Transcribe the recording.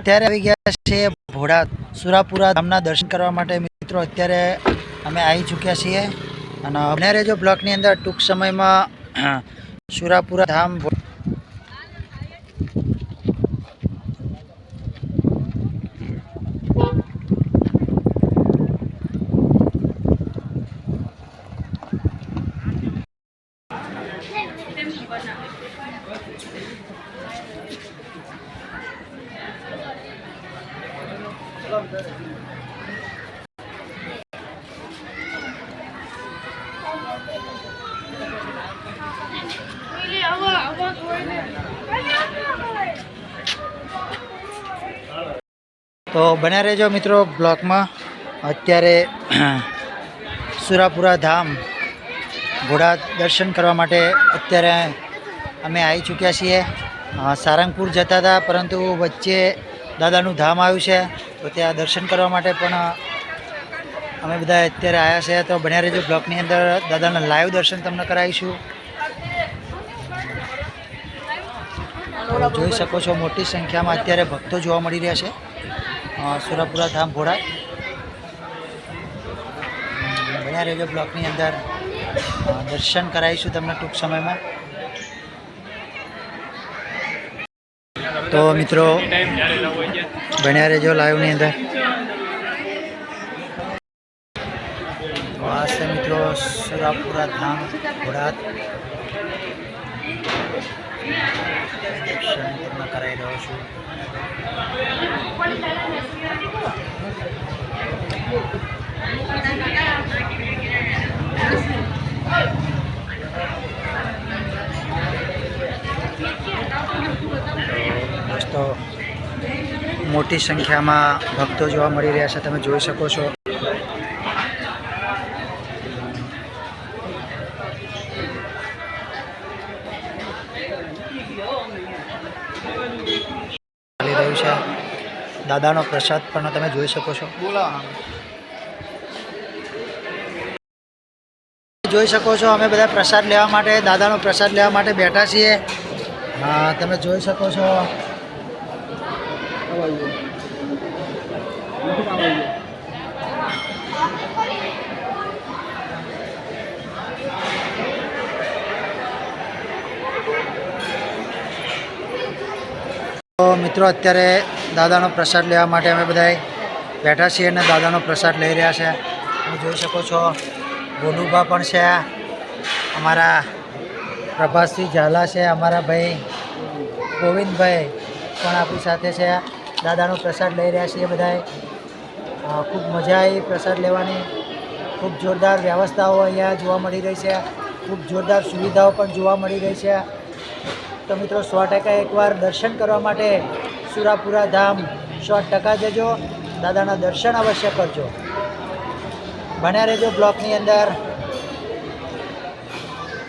અત્યારે આવી ગયા છે ભોળા સુરાપુરા ધામના દર્શન કરવા માટે મિત્રો। અત્યારે અમે આવી ચૂક્યા છીએ અને બને રહેજો બ્લોકની અંદર। ટૂંક સમયમાં સુરાપુરા ધામ तो बने रहो मित्रों ब्लॉक में। अत्यारे सुरापुरा धाम घोड़ा दर्शन करवा माटे अत्यारे अमे आई चूक्या छीए। सारंगपुर जता था परंतु वच्चे दादानु धाम आव्युं छे तो त्या दर्शन करवा माटे पण अमे बधा अत्यारे आया छे। तो बने रहो ब्लॉकनी अंदर दादाना लाइव दर्शन तमने करावीशुं। जोई शको छो मोटी संख्या में अत्यारे भक्तो जोवा मळी रह्या छे। सुरापुरा धाम भोड़ा बन्या रहेजो ब्लॉकनी अंदर दर्शन कराईशुं तमने टूंक समय में। तो मित्रों बन्या रहेजो लाइवनी अंदर। आ छे मित्रों सुरापुरा धाम भोड़ा दर्शन तमने कराई रह्यो छुं। दोस्तों मोटी संख्या में भक्तों जोवा मळी रह्या छे, तमे जोई शको छो। दादानो प्रसाद पण तमे जोई शको छो। जोई शको छो अमे बधा प्रसाद लेवा माटे दादानो प्रसाद लेवा माटे बैठा छीए। हाँ तमे जोई शको छो। तो मित्रों अत्यारे दादानो प्रसाद लेवा माटे अमे बधाए बैठा छीए अने दादानो प्रसाद लई रह्या छे। તમે જોઈ શકો છો ગોલુભા પણ છે, અમારા પ્રભાસસિંહ ઝાલા છે, અમારા ભાઈ ગોવિંદભાઈ પણ આપણી સાથે છે। દાદાનો પ્રસાદ લઈ રહ્યા છીએ બધાએ। ખૂબ મજા આવી પ્રસાદ લેવાની। ખૂબ જોરદાર વ્યવસ્થાઓ અહીંયા જોવા મળી રહી છે। ખૂબ જોરદાર સુવિધાઓ પણ જોવા મળી રહી છે। તો મિત્રો 100% એકવાર દર્શન કરવા માટે સુરાપુરા ધામ 100% જજો। દાદાના દર્શન અવશ્ય કરજો। બન્યા રહેજો બ્લોકની અંદર।